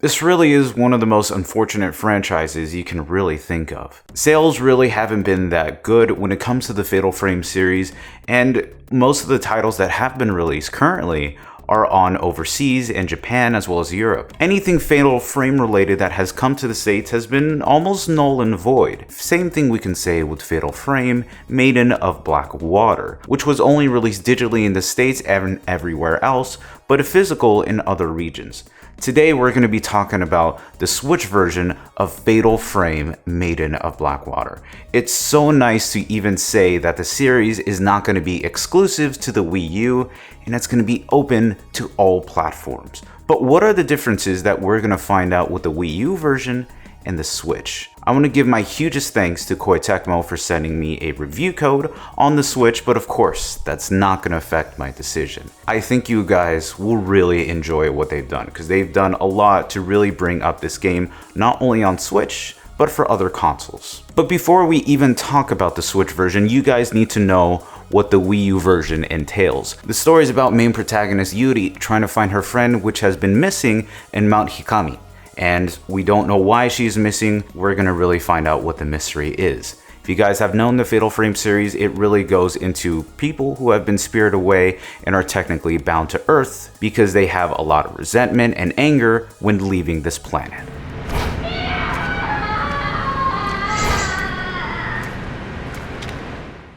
This really is one of the most unfortunate franchises you can really think of. Sales really haven't been that good when it comes to the Fatal Frame series, and most of the titles that have been released currently are on overseas in Japan as well as Europe. Anything Fatal Frame related that has come to the States has been almost null and void. Same thing we can say with Fatal Frame, Maiden of Black Water, which was only released digitally in the States and everywhere else, but physical in other regions. Today we're going to be talking about the Switch version of Fatal Frame Maiden of Black Water. It's so nice to even say that the series is not going to be exclusive to the Wii U, and it's going to be open to all platforms. But what are the differences that we're going to find out with the Wii U version and the Switch? I want to give my hugest thanks to Koei Tecmo for sending me a review code on the Switch, but of course, that's not going to affect my decision. I think you guys will really enjoy what they've done, because they've done a lot to really bring up this game, not only on Switch, but for other consoles. But before we even talk about the Switch version, you guys need to know what the Wii U version entails. The story is about main protagonist Yuri trying to find her friend, which has been missing in Mount Hikami. And we don't know why she's missing. We're gonna really find out what the mystery is. If you guys have known the Fatal Frame series, it really goes into people who have been spirited away and are technically bound to Earth because they have a lot of resentment and anger when leaving this planet.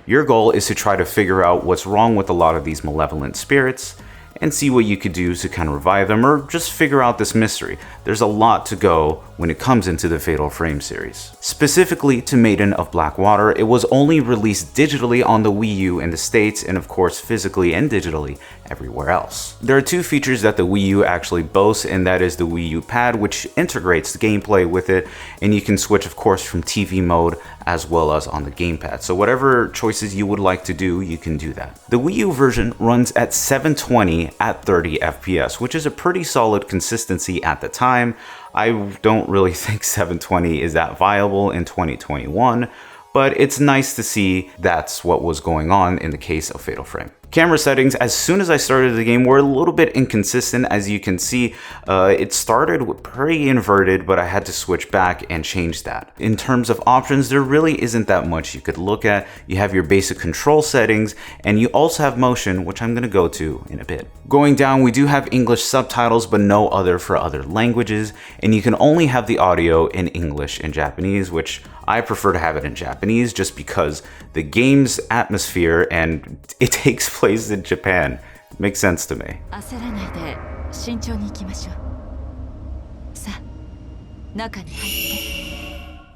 Your goal is to try to figure out what's wrong with a lot of these malevolent spirits and see what you could do to kind of revive them or just figure out this mystery. There's a lot to go when it comes into the Fatal Frame series. Specifically to Maiden of Black Water, it was only released digitally on the Wii U in the States and of course physically and digitally everywhere else. There are two features that the Wii U actually boasts, and that is the Wii U pad, which integrates the gameplay with it, and you can switch of course from TV mode as well as on the gamepad. So whatever choices you would like to do, you can do that. The Wii U version runs at 720 at 30 FPS, which is a pretty solid consistency at the time. I don't really think 720 is that viable in 2021, but it's nice to see that's what was going on in the case of Fatal Frame. Camera settings, as soon as I started the game, were a little bit inconsistent. As you can see, it started pretty inverted, but I had to switch back and change that. In terms of options, there really isn't that much you could look at. You have your basic control settings, and you also have motion, which I'm gonna go to in a bit. Going down, we do have English subtitles, but no other for other languages, and you can only have the audio in English and Japanese, which I prefer to have it in Japanese just because the game's atmosphere and it takes place in Japan. Makes sense to me.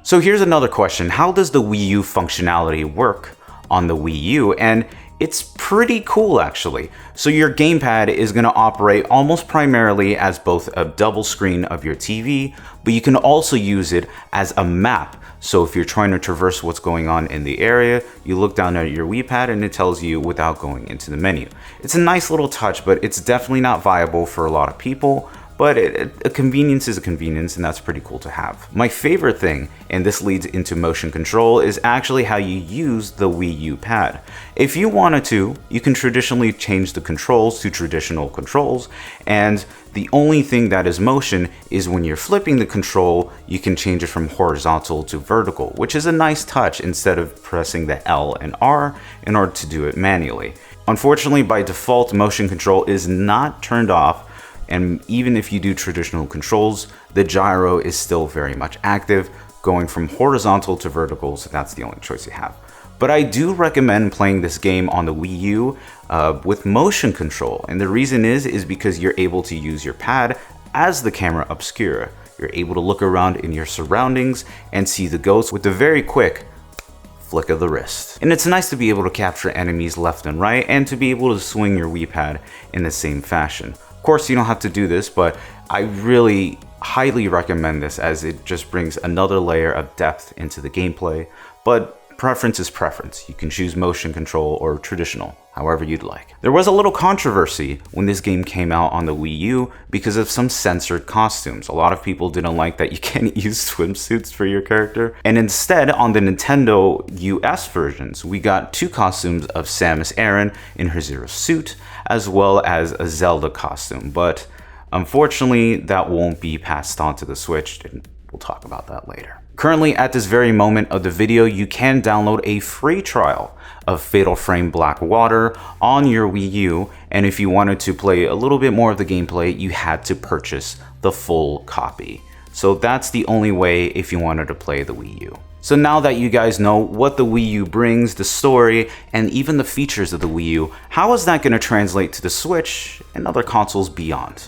So here's another question. How does the Wii U functionality work on the Wii U? And it's pretty cool actually. So your gamepad is going to operate almost primarily as both a double screen of your TV, but you can also use it as a map. So if you're trying to traverse what's going on in the area, you look down at your Wii pad and it tells you without going into the menu. It's a nice little touch, but it's definitely not viable for a lot of people. But a convenience is a convenience, and that's pretty cool to have. My favorite thing, and this leads into motion control, is actually how you use the Wii U pad. If you wanted to, you can traditionally change the controls to traditional controls, and the only thing that is motion is when you're flipping the control, you can change it from horizontal to vertical, which is a nice touch instead of pressing the L and R in order to do it manually. Unfortunately, by default, motion control is not turned off. And even if you do traditional controls, the gyro is still very much active, going from horizontal to vertical, so that's the only choice you have. But I do recommend playing this game on the Wii U with motion control, and the reason is because you're able to use your pad as the camera obscura. You're able to look around in your surroundings and see the ghosts with a very quick flick of the wrist. And it's nice to be able to capture enemies left and right, and to be able to swing your Wii pad in the same fashion. Of course, you don't have to do this, but I really highly recommend this as it just brings another layer of depth into the gameplay. But preference is preference. You can choose motion control or traditional, however you'd like. There was a little controversy when this game came out on the Wii U because of some censored costumes. A lot of people didn't like that you can't use swimsuits for your character. And instead, on the Nintendo US versions, we got two costumes of Samus Aran in her Zero suit, as well as a Zelda costume. But Unfortunately, that won't be passed on to the Switch, and we'll talk about that later. Currently, at this very moment of the video, you can download a free trial of Fatal Frame Black Water on your Wii U, and if you wanted to play a little bit more of the gameplay, you had to purchase the full copy. So that's the only way if you wanted to play the Wii U. So now that you guys know what the Wii U brings, the story, and even the features of the Wii U, how is that going to translate to the Switch and other consoles beyond?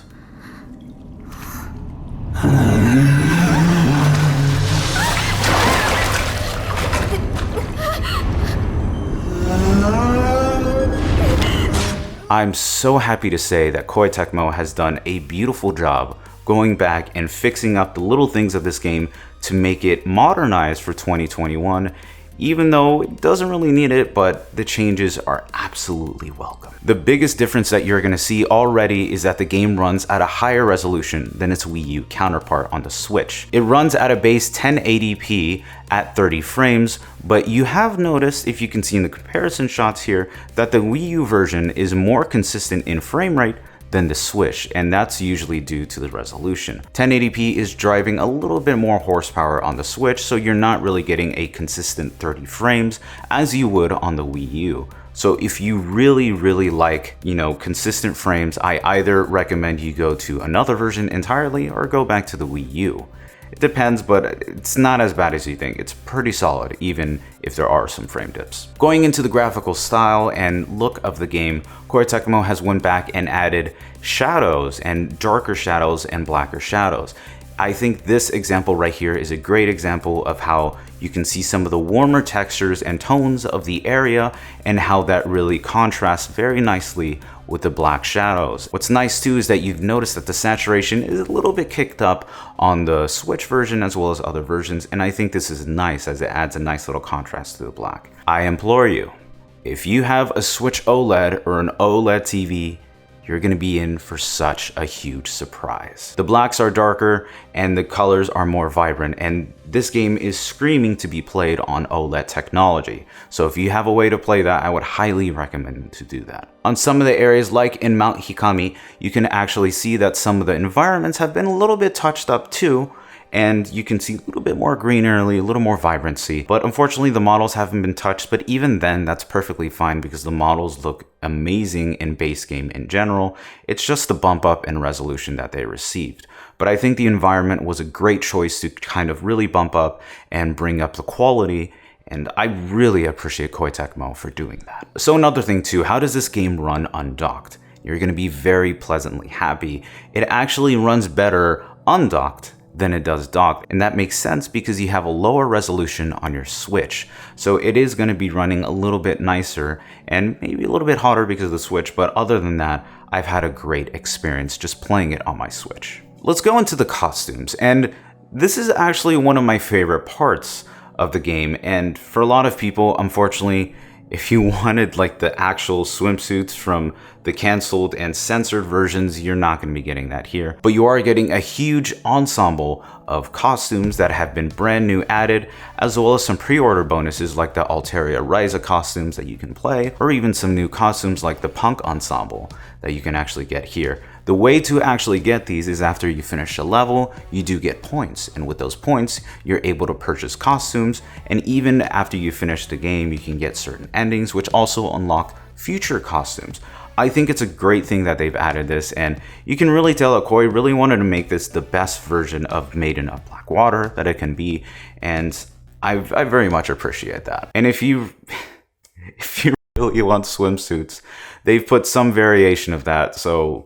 I'm so happy to say that Koei Tecmo has done a beautiful job going back and fixing up the little things of this game to make it modernized for 2021, even though it doesn't really need it, but the changes are absolutely welcome. The biggest difference that you're going to see already is that the game runs at a higher resolution than its Wii U counterpart on the Switch. It runs at a base 1080p at 30 frames, but you have noticed, if you can see in the comparison shots here, that the Wii U version is more consistent in frame rate than the Switch, and that's usually due to the resolution. 1080p is driving a little bit more horsepower on the Switch, so you're not really getting a consistent 30 frames as you would on the Wii U. So if you really like, consistent frames, I either recommend you go to another version entirely or go back to the Wii U. It depends, but it's not as bad as you think. It's pretty solid, even if there are some frame dips. Going into the graphical style and look of the game, Koei Tecmo has went back and added shadows and darker shadows and blacker shadows. I think this example right here is a great example of how you can see some of the warmer textures and tones of the area and how that really contrasts very nicely with the black shadows. What's nice too is that you've noticed that the saturation is a little bit kicked up on the Switch version as well as other versions, and I think this is nice as it adds a nice little contrast to the black. I implore you, if you have a Switch OLED or an OLED TV, you're gonna be in for such a huge surprise. The blacks are darker and the colors are more vibrant, and this game is screaming to be played on OLED technology. So if you have a way to play that, I would highly recommend to do that. On some of the areas like in Mount Hikami, you can actually see that some of the environments have been a little bit touched up too, and you can see a little bit more greenery, a little more vibrancy. But unfortunately, the models haven't been touched, but even then, that's perfectly fine because the models look amazing in base game in general. It's just the bump up in resolution that they received. But I think the environment was a great choice to kind of really bump up and bring up the quality, and I really appreciate Koei Tecmo for doing that. So another thing too, how does this game run undocked? You're gonna be very pleasantly happy. It actually runs better undocked than it does docked, and that makes sense because you have a lower resolution on your Switch, so it is going to be running a little bit nicer and maybe a little bit hotter because of the Switch, but other than that, I've had a great experience just playing it on my Switch. Let's go into the costumes, and this is actually one of my favorite parts of the game, and for a lot of people, unfortunately, if you wanted like the actual swimsuits from the canceled and censored versions, you're not going to be getting that here. But you are getting a huge ensemble of costumes that have been brand new added, as well as some pre-order bonuses like the Alteria Ryza costumes that you can play, or even some new costumes like the Punk ensemble that you can actually get here. The way to actually get these is after you finish a level, you do get points, and with those points, you're able to purchase costumes, and even after you finish the game, you can get certain endings, which also unlock future costumes. I think it's a great thing that they've added this, and you can really tell that Koei really wanted to make this the best version of Maiden of Black Water that it can be, and I very much appreciate that. And if you really want swimsuits, they've put some variation of that, so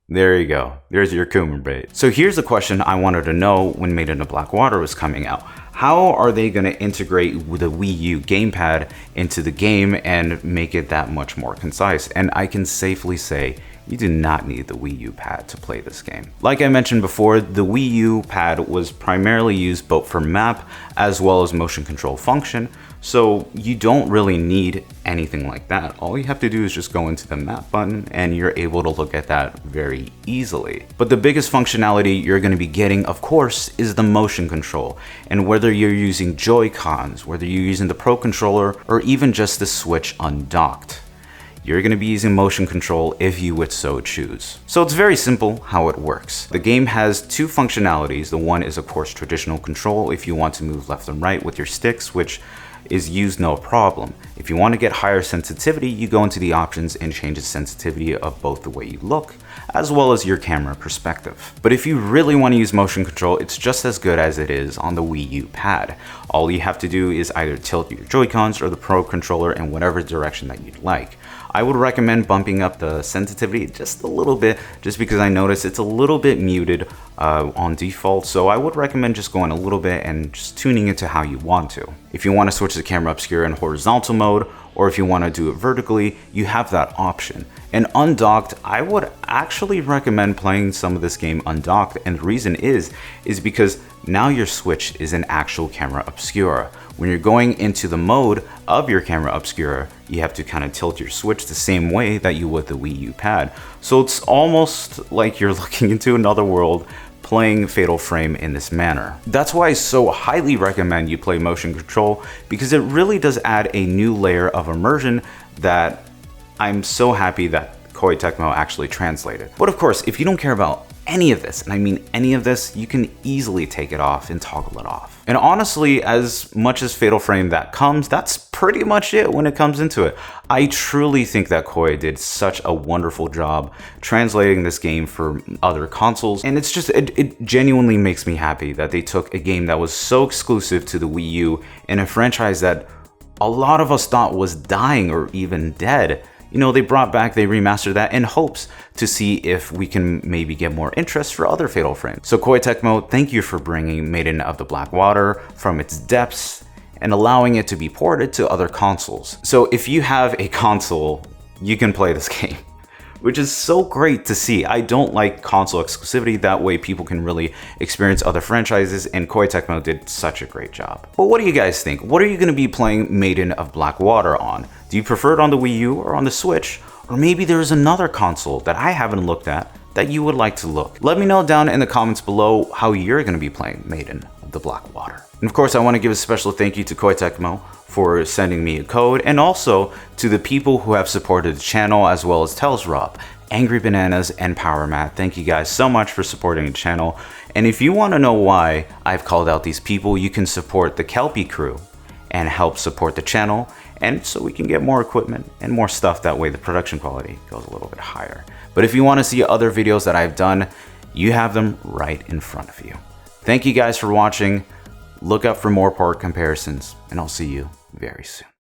there you go. There's your Kuma bait. So here's the question I wanted to know when Maiden of Black Water was coming out. How are they going to integrate the Wii U gamepad into the game and make it that much more concise? And I can safely say you do not need the Wii U pad to play this game. Like I mentioned before, the Wii U pad was primarily used both for map as well as motion control function, so you don't really need anything like that. All you have to do is just go into the map button and you're able to look at that very easily. But the biggest functionality you're going to be getting, of course, is the motion control. And whether you're using Joy-Cons, whether you're using the Pro Controller, or even just the Switch undocked, you're going to be using motion control if you would so choose. So it's very simple how it works. The game has two functionalities. The one is of course traditional control if you want to move left and right with your sticks, which is used no problem. If you want to get higher sensitivity, you go into the options and change the sensitivity of both the way you look as well as your camera perspective. But if you really want to use motion control, it's just as good as it is on the Wii U pad. All you have to do is either tilt your Joy-Cons or the Pro controller in whatever direction that you'd like. I would recommend bumping up the sensitivity just a little bit, just because I noticed it's a little bit muted on default, so I would recommend just going a little bit and just tuning it to how you want to. If you want to switch the camera obscure in horizontal mode, or if you want to do it vertically, you have that option. And undocked, I would actually recommend playing some of this game undocked, and the reason is because now your switch is an actual camera obscura. When you're going into the mode of your camera obscura, you have to kind of tilt your switch the same way that you would the Wii U pad. So it's almost like you're looking into another world playing Fatal Frame in this manner. That's why I so highly recommend you play motion control, because it really does add a new layer of immersion that I'm so happy that Koei Tecmo actually translated. But of course, if you don't care about any of this, and I mean any of this, you can easily take it off and toggle it off. And honestly, as much as Fatal Frame that comes, that's pretty much it when it comes into it. I truly think that Koei did such a wonderful job translating this game for other consoles, and it's just, it genuinely makes me happy that they took a game that was so exclusive to the Wii U and a franchise that a lot of us thought was dying or even dead. You know, they remastered that in hopes to see if we can maybe get more interest for other Fatal Frames. So Koei Tecmo, thank you for bringing Maiden of the Black Water from its depths and allowing it to be ported to other consoles. So if you have a console, you can play this game, which is so great to see. I don't like console exclusivity, that way people can really experience other franchises, and Koei Tecmo did such a great job. But what do you guys think? What are you going to be playing Maiden of Black Water on? Do you prefer it on the Wii U or on the Switch? Or maybe there's another console that I haven't looked at that you would like to look. Let me know down in the comments below how you're going to be playing Maiden of the Black Water. And of course, I want to give a special thank you to Koei Tecmo for sending me a code, and also to the people who have supported the channel, as well as Telsrob, Angry Bananas, and Power Matt. Thank you guys so much for supporting the channel. And if you want to know why I've called out these people, you can support the Kelpie crew and help support the channel, and so we can get more equipment and more stuff. That way the production quality goes a little bit higher. But if you want to see other videos that I've done, you have them right in front of you. Thank you guys for watching. Look up for more part comparisons, and I'll see you very soon.